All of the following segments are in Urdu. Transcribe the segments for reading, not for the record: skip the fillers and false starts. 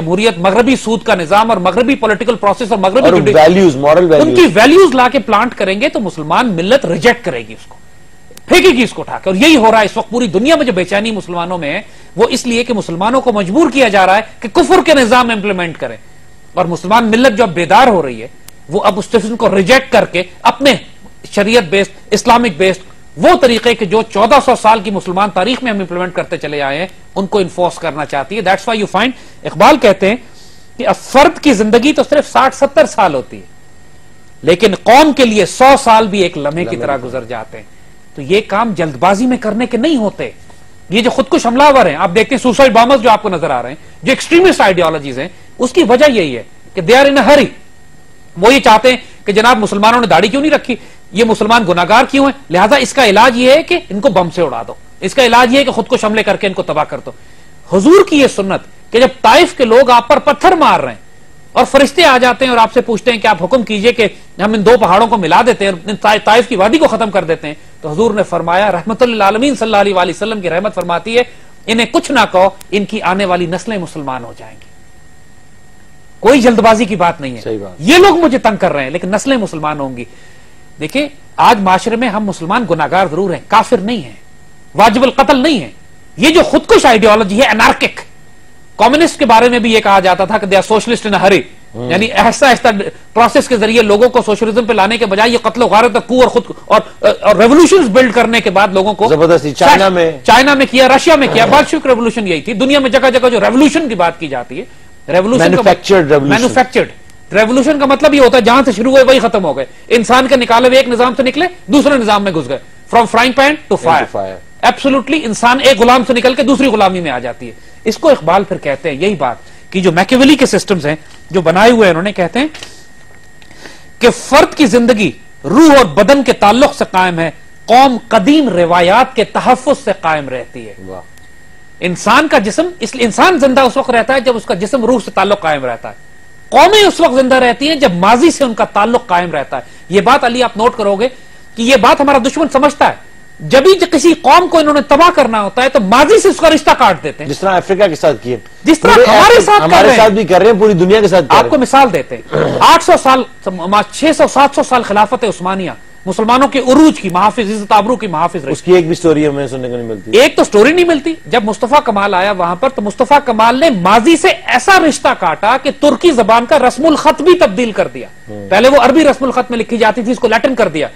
جمہوریت مغربی سود کا نظام اور مغربی پولیٹیکل پروسیس اور مغربی ویلیوز، مورل ویلیوز، ان کی ویلیوز لا کے پلانٹ کریں گے تو مسلمان ملت ریجیکٹ کرے گی اس کو، پھینکے گی اس کو اٹھا کے. اور یہی ہو رہا ہے اس وقت پوری دنیا میں جو بے چینی مسلمانوں میں ہے وہ اس لیے کہ مسلمانوں کو مجبور کیا جا رہا ہے کہ کفر کے نظام امپلیمنٹ کریں، اور مسلمان ملت جو اب بیدار ہو رہی ہے وہ اب اس سسٹم کو ریجیکٹ کر کے اپنے شریعت بیسڈ، اسلامک بیسڈ وہ طریقے کے جو 1400 سال کی مسلمان تاریخ میں ہم امپلیمنٹ کرتے چلے آئے ہیں ان کو انفورس کرنا چاہتی ہے. That's why you find Iqbal کہتے ہیں کہ فرد کی زندگی تو صرف 60-70 سال ہوتی ہے لیکن قوم کے لیے 100 سال بھی ایک لمحے کی طرح گزر جاتے ہیں. تو یہ کام جلد بازی میں کرنے کے نہیں ہوتے. یہ جو خودکش حملہ آور ہیں، آپ دیکھتے ہیں سوسائڈ بامرز جو آپ کو نظر آ رہے ہیں، جو ایکسٹریمسٹ آئیڈیالوجیز ہیں، اس کی وجہ یہی ہے کہ دے آر ان اے ہری. وہ یہ چاہتے ہیں کہ جناب مسلمانوں نے داڑھی کیوں نہیں رکھی، یہ مسلمان گناہگار کیوں ہیں، لہذا اس کا علاج یہ ہے کہ ان کو بم سے اڑا دو، اس کا علاج یہ ہے کہ خودکش حملے کر کے ان کو تباہ کر دو. حضور کی یہ سنت کہ جب طائف کے لوگ آپ پر پتھر مار رہے ہیں اور فرشتے آ جاتے ہیں اور آپ سے پوچھتے ہیں کہ آپ حکم کیجئے کہ ہم ان دو پہاڑوں کو ملا دیتے ہیں اور طائف کی وادی کو ختم کر دیتے ہیں، تو حضور نے فرمایا، رحمت للعالمین صلی اللہ علیہ وسلم کی رحمت فرماتی ہے، انہیں کچھ نہ کہو، ان کی آنے والی نسلیں مسلمان ہو جائیں گی. کوئی جلد بازی کی بات نہیں ہے. یہ لوگ مجھے تنگ کر رہے ہیں لیکن نسلیں مسلمان ہوں گی. دیکھیں آج معاشرے میں ہم مسلمان گناہگار ضرور ہیں، کافر نہیں ہیں، واجب القتل نہیں ہیں. یہ جو خودکش آئیڈیالوجی ہے انارکک، کمیونسٹ کے بارے میں بھی یہ کہا جاتا تھا کہ دے آر سوشلسٹ ان ہری، یعنی ایسا ایسا پروسیس کے ذریعے لوگوں کو سوشلزم پہ لانے کے بجائے یہ قتل و غارت اور خود اور ریولوشنز بلڈ کرنے کے بعد لوگوں کو زبردستی چائنا میں کیا، رشیا میں کیا، بلشوک ریولوشن یہی تھی. دنیا میں جگہ جگہ جو ریولوشن کی بات کی جاتی ہے، مینوفیکچرڈ ریولوشن کا مطلب یہ ہوتا ہے جہاں سے شروع ہوئے وہی ختم ہو گئے. انسان کے نکالے ہوئے ایک نظام سے نکلے دوسرے نظام میں گھس گئے، from frying pan to fire. Absolutely انسان ایک غلام سے نکل کے دوسری غلامی میں آ جاتی ہے. اس کو اقبال پھر کہتے ہیں یہی بات کہ جو میکیویلی کے سسٹمز ہیں جو بنائے ہوئے انہوں نے کہتے ہیں کہ فرد کی زندگی روح اور بدن کے تعلق سے قائم ہے، قوم قدیم روایات کے تحفظ سے قائم رہتی ہے. انسان کا جسم، اس لیے انسان زندہ اس وقت رہتا ہے جب اس کا جسم روح سے تعلق قائم رہتا ہے. قومیں اس وقت زندہ رہتی ہیں جب ماضی سے ان کا تعلق قائم رہتا ہے. یہ بات علی آپ نوٹ کرو گے کہ یہ بات ہمارا دشمن سمجھتا ہے. جب ہی کسی قوم کو انہوں نے تباہ کرنا ہوتا ہے تو ماضی سے اس کا رشتہ کاٹ دیتے ہیں، جس طرح افریقہ کے ساتھ کیے، جس طرح ہمارے ساتھ بھی کر رہے ہیں، پوری دنیا کے ساتھ. آپ کو مثال دیتے ہیں 800 سال 600-700 سال خلافت عثمانیہ مسلمانوں کے عروج کی، محافظ عزت آبرو کی محافظ رہی. اس کی ایک بھی سٹوری ہمیں سننے کو نہیں ملتی. ایک تو سٹوری نہیں ملتی. جب مصطفیٰ کمال آیا وہاں پر تو مصطفیٰ کمال نے ماضی سے ایسا رشتہ کاٹا کہ ترکی زبان کا رسم الخط بھی تبدیل کر دیا. پہلے وہ عربی رسم الخط میں لکھی جاتی تھی، اس کو لیٹن کر دیا.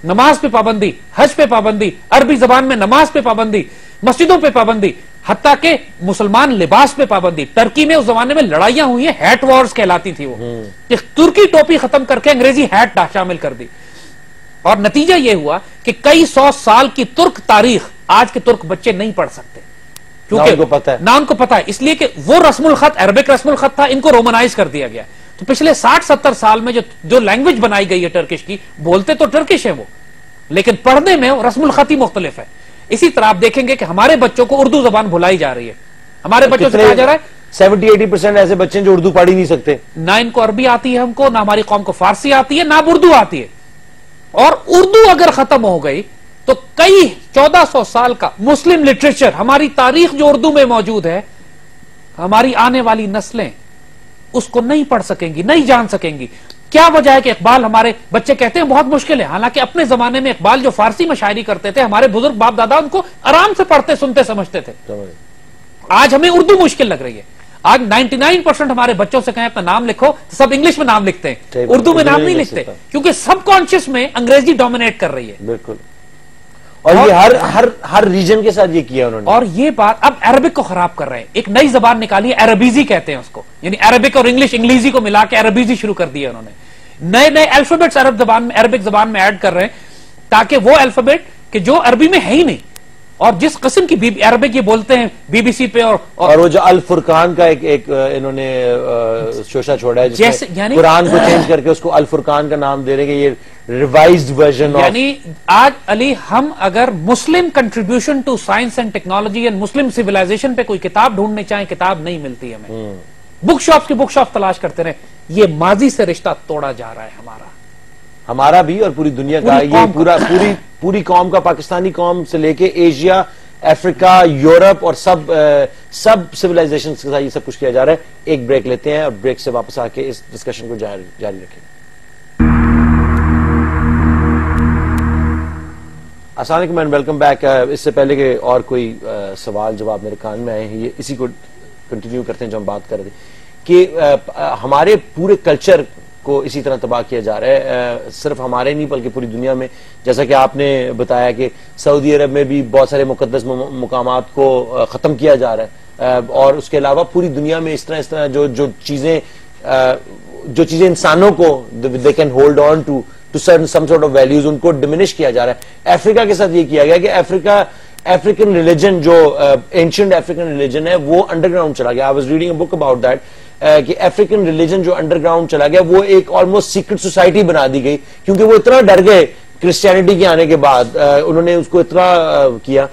نماز پہ پابندی، حج پہ پابندی، عربی زبان میں نماز پہ پابندی، مسجدوں پہ پابندی، حتیٰ کہ مسلمان لباس پہ پابندی. ترکی میں اس زمانے میں لڑائیاں ہوئی ہیں، ہیٹ وارز کہلاتی تھی وہ، کہ ترکی ٹوپی ختم کر کے انگریزی ہیٹ شامل کر دی. اور نتیجہ یہ ہوا کہ کئی 100 سال کی ترک تاریخ آج کے ترک بچے نہیں پڑھ سکتے کیونکہ نہ ان کو پتا ہے، اس لیے کہ وہ رسم الخط عربک رسم الخط تھا، ان کو رومنائز کر دیا گیا. تو پچھلے 60-70 سال میں جو لینگویج بنائی گئی ہے ٹرکش کی، بولتے تو ٹرکش ہے وہ لیکن پڑھنے میں رسم الخط ہی مختلف ہے. اسی طرح آپ دیکھیں گے کہ ہمارے بچوں کو اردو زبان بھلائی جا رہی ہے. ہمارے بچوں سے کہا جا رہا ہے 70-80% ایسے بچے ہیں جو اردو پڑھ ہی نہیں سکتے. نہ ان کو عربی آتی ہے، ہم کو نہ ہماری قوم کو فارسی آتی ہے، نہ اب اردو آتی ہے. اور اردو اگر ختم ہو گئی تو کئی 1400 سال کا مسلم لٹریچر، ہماری تاریخ جو اردو میں موجود ہے، ہماری آنے والی نسلیں اس کو نہیں پڑھ سکیں گی، نہیں جان سکیں گی. کیا وجہ ہے کہ اقبال، ہمارے بچے کہتے ہیں بہت مشکل ہے، حالانکہ اپنے زمانے میں اقبال جو فارسی میں شاعری کرتے تھے، ہمارے بزرگ باپ دادا ان کو آرام سے پڑھتے سنتے سمجھتے تھے. آج ہمیں اردو مشکل لگ رہی ہے. آج 99% ہمارے بچوں سے کہیں اپنا نام لکھو تو سب انگلش میں نام لکھتے ہیں، اردو میں نام نہیں لکھتے، کیونکہ سب کانشیس میں انگریزی ڈومینیٹ کر رہی ہے. بالکل. اور یہ ہر ریجن کے ساتھ یہ کیا انہوں نے. اور یہ بات اب عربک کو خراب کر رہے ہیں. ایک نئی زبان نکالی ہے، عربیزی کہتے ہیں اس کو، یعنی عربک اور انگلیزی کو ملا کے عربیزی شروع کر دیا انہوں نے. نئے الفابیٹس عربک زبان میں ایڈ کر رہے ہیں تاکہ وہ الفابیٹ کہ جو عربی میں ہے ہی نہیں، اور جس قسم کی عربک یہ بولتے ہیں بی بی سی پہ، اور وہ جو الفرقان کا ایک انہوں نے شوشہ چھوڑا ہے، جس میں قرآن کو چینج کر کے اس کو الفرقان کا نام دے رہے کہ یہ ریوائزڈ ورژن. یعنی آج علی ہم اگر مسلم contribution to science and technology and مسلم سیولائزیشن پہ کوئی کتاب ڈھونڈنے چاہیں، کتاب نہیں ملتی ہمیں. بک شاپس کی بک شاپ تلاش کرتے رہے. یہ ماضی سے رشتہ توڑا جا رہا ہے ہمارا بھی اور پوری دنیا کا. یہ پوری قوم کا، پاکستانی قوم سے لے کے ایشیا افریقہ، یورپ اور سب سویلائزیشن کے ساتھ یہ سب کچھ کیا جا رہا ہے. ایک بریک لیتے ہیں اور بریک سے واپس آ کے اس ڈسکشن کو جاری رکھیں. السلام علیکم اینڈ ویلکم بیک. اس سے پہلے کہ اور کوئی سوال جواب میرے کان میں آئے ہیں، اسی کو کنٹینیو کرتے ہیں جو ہم بات کر رہے تھے کہ ہمارے پورے کلچر کو اسی طرح تباہ کیا جا رہا ہے. صرف ہمارے نہیں بلکہ پوری دنیا میں. جیسا کہ آپ نے بتایا کہ سعودی عرب میں بھی بہت سارے مقدس مقامات کو ختم کیا جا رہا ہے، اور اس کے علاوہ پوری دنیا میں اس طرح جو چیزیں انسانوں کو they can hold on to some sort of values، ان کو ڈیمینش کیا جا رہا ہے. افریقہ کے ساتھ یہ کیا گیا کہ افریقن ریلیجن جو اینشنٹ افریقن ریلیجن ہے وہ انڈر گراؤنڈ چلا گیا. I was reading a book about that کہ افریقن ریلیجن جو انڈر گراؤنڈ چلا گیا وہ ایک آلموسٹ سیکرٹ سوسائٹی بنا دی گئی، کیونکہ وہ اتنا ڈر گئے کرسچینٹی کے آنے کے بعد. انہوں نے اس کو اتنا کیا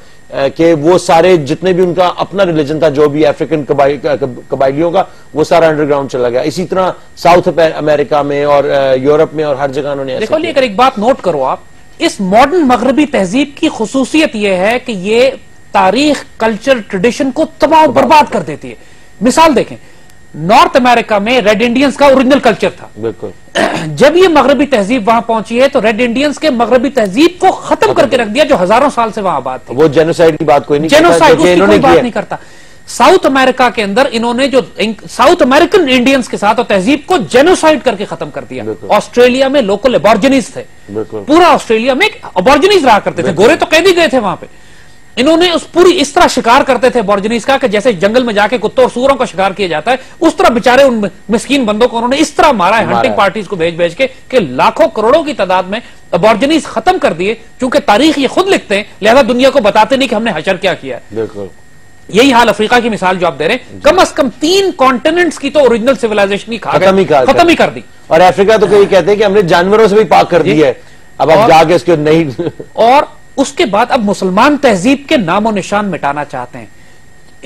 کہ وہ سارے جتنے بھی ان کا اپنا ریلیجن تھا جو بھی افریقن قبائلیوں کا، وہ سارا انڈر گراؤنڈ چلا گیا. اسی طرح ساؤتھ امریکہ میں اور یورپ میں اور ہر جگہ انہوں نے دیکھو. اگر ایک بات نوٹ کرو آپ، اس ماڈرن مغربی تہذیب کی خصوصیت یہ ہے کہ یہ تاریخ، کلچر، ٹریڈیشن کو تباہ و برباد کر دیتی ہے. مثال دیکھیں، نارتھ امریکہ میں ریڈ انڈینز کا اوریجنل کلچر تھا. بالکل. جب یہ مغربی تہذیب وہاں پہنچی ہے تو ریڈ انڈینز کے مغربی تہذیب کو ختم کر کے رکھ دیا، جو ہزاروں سال سے وہاں آباد تھی. وہ جینوسائیڈ کی بات کوئی نہیں، جینوسائیڈ کی کوئی بات نہیں کرتا. ساؤتھ امریکہ کے اندر انہوں نے جو ساؤتھ امریکن انڈینز کے ساتھ اور تہذیب کو جینوسائیڈ کر کے ختم کر دیا. آسٹریلیا میں لوکل ابارجنیز تھے، پورا آسٹریلیا میں ابارجنیز رہا کرتے تھے، گورے تو قیدی گئے تھے وہاں پہ. انہوں نے اس طرح شکار کرتے تھے ابارجنیز کا کہ جیسے جنگل میں جا کے کتوں اور سوروں کا شکار کیا جاتا ہے، اس طرح بیچارے ان مسکین بندوں کو انہوں نے اس طرح مارا ہے ہنٹنگ پارٹیز کو بھیج کے کہ لاکھوں کروڑوں کی تعداد میں ابارجنیز ختم کر دیے. چونکہ تاریخ یہ خود لکھتے ہیں لہذا دنیا کو بتاتے نہیں کہ ہم نے حشر کیا کیا ہے. بالکل. یہی حال افریقہ کی مثال جو آپ دے رہے ہیں، کم از کم 3 کانٹیننٹس کی تو اوریجنل سیولائزیشن کی ختم ہی کر دی. اور افریقہ تو کئی کہتے ہیں کہ ہم نے جانوروں سے بھی پاک کر دی ہے، اب آپ جا کے اس کے نہیں. اور اس کے بعد اب مسلمان تہذیب کے نام و نشان مٹانا چاہتے ہیں.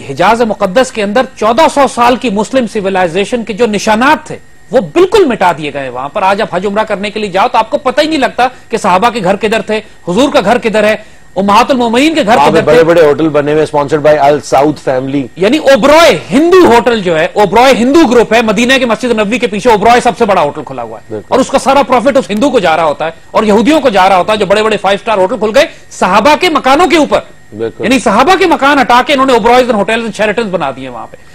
حجاز مقدس کے اندر 1400 سال کی مسلم سیولائزیشن کے جو نشانات تھے وہ بالکل مٹا دیے گئے. وہاں پر آج آپ حج عمرہ کرنے کے لیے جاؤ تو آپ کو پتہ ہی نہیں لگتا کہ صحابہ کے گھر کدھر تھے، حضور کا گھر کدھر ہے، امہات المومنین کے گھر کدھر تھے. بڑے بڑے ہوٹل بنے ہوئے اسپانسرڈ بائی ال سعود فیملی، یعنی اوبرائے ہندو ہوٹل جو ہے، اوبرائے ہندو گروپ ہے، مدینہ کے مسجد نبوی کے پیچھے اوبرائے سب سے بڑا ہوٹل کھلا ہوا ہے، اور اس کا سارا پروفٹ اس ہندو کو جا رہا ہوتا ہے اور یہودیوں کو جا رہا ہوتا ہے. جو بڑے بڑے 5 اسٹار ہوٹل کھل گئے صحابہ کے مکانوں کے اوپر، یعنی صحابہ کے مکان ہٹا کے انہوں نے اوبرائز اینڈ ہوٹلز اینڈ شیرٹنز بنا دیے وہاں پہ.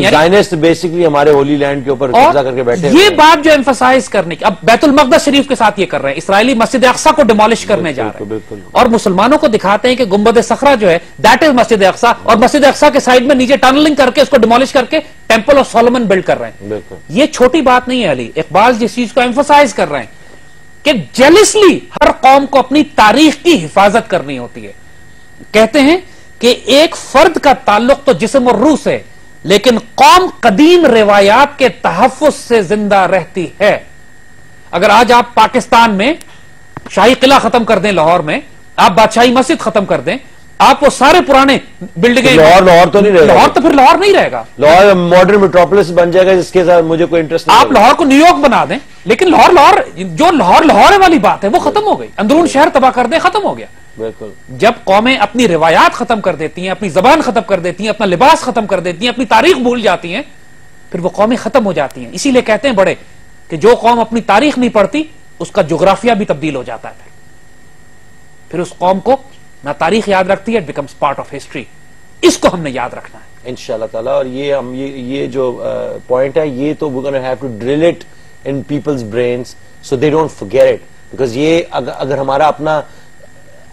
زائنسٹ بیسیکلی ہمارے ہولی لینڈ کے اوپر قبضہ کر کے بیٹھے. یہ بات جو ایمفسائز کرنے کی، اب بیت المقدس شریف کے ساتھ یہ کر رہے ہیں، اسرائیلی مسجد اقصی کو ڈیمولش کرنے جا رہے ہیں، اور مسلمانوں کو دکھاتے ہیں کہ گنبد صخرہ جو ہے دیٹ از مسجد اقصی، اور مسجد اقصی کے سائیڈ میں نیچے ٹنلنگ کر کے اس کو ڈیمولش کر کے ٹیمپل آف سولومن بلڈ کر رہے ہیں. یہ چھوٹی بات نہیں ہے. علی اقبال جس چیز کو ایمفسائز کر رہے ہیں کہ جیلسلی ہر قوم کو اپنی تاریخ کی حفاظت کرنی ہوتی ہے. کہتے ہیں کہ ایک فرد کا تعلق تو جسم اور روح سے، لیکن قوم قدیم روایات کے تحفظ سے زندہ رہتی ہے. اگر آج آپ پاکستان میں شاہی قلعہ ختم کر دیں، لاہور میں آپ بادشاہی مسجد ختم کر دیں، آپ وہ سارے پرانے بلڈنگیں، لاہور تو نہیں رہے گا. لاہور تو پھر لاہور نہیں رہے گا. لاہور ماڈرن میٹروپولس بن جائے گا جس کے ساتھ مجھے کوئی انٹرسٹ نہیں. آپ لاہور کو نیو یارک بنا دیں، لیکن لاہور جو لاہور والی بات ہے وہ ختم ہو گئی. اندرون شہر تباہ کر دیں، ختم ہو گیا. جب قومیں اپنی روایات ختم کر دیتی ہیں، اپنی زبان ختم کر دیتی ہیں، اپنا لباس ختم کر دیتی ہیں، اپنی تاریخ بھول جاتی ہیں، پھر وہ قومیں ختم ہو جاتی ہیں. اسی لیے کہتے ہیں بڑے کہ جو قوم اپنی تاریخ نہیں پڑھتی اس کا جغرافیہ بھی تبدیل ہو جاتا ہے. پھر اس قوم کو نہ تاریخ یاد رکھتی ہے، بیکمز پارٹ آف ہسٹری. اس کو ہم نے یاد رکھنا ہے انشاءاللہ تعالی. اور یہ جو پوائنٹ ہے یہ تو we're gonna have to drill it in people's brains so they don't forget it, because یہ اگر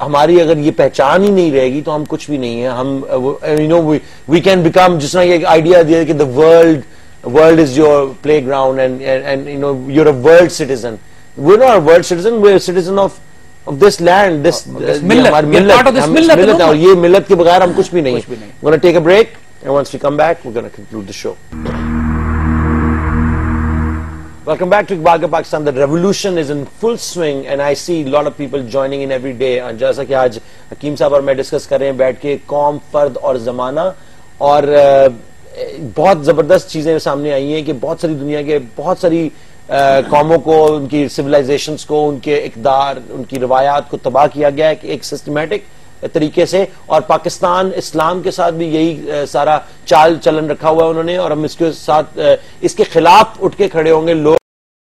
ہماری اگر یہ پہچان ہی نہیں رہے گی تو ہم کچھ بھی نہیں ہیں. ہم we can become جس طرح یہ آئیڈیا دیا کہ the world is your playground and you're a world citizen. We're not a world citizen, we're a citizen of this land, this ملت. اور یہ ملت کے بغیر ہم کچھ بھی نہیں. We're gonna take a break and once we come back we're gonna conclude the show. Welcome back to Iqbal Ka Pakistan. The revolution is in full swing and I see a lot of people joining in every day. جیسا کہ آج حکیم صاحب اور میں ڈسکس کر رہے ہیں بیٹھ کے قوم، فرد اور زمانہ، اور بہت زبردست چیزیں سامنے آئی ہیں کہ بہت ساری دنیا کے بہت ساری قوموں کو، ان کی سویلائزیشنز کو، ان کے اقدار، ان کی روایات کو تباہ کیا گیا ہے ایک سسٹمیٹک طریقے سے, اور پاکستان اسلام کے ساتھ بھی یہی سارا چال چلن رکھا ہوا ہے انہوں نے, اور ہم اس کے ساتھ اس کے خلاف اٹھ کے کھڑے ہوں گے. لوگ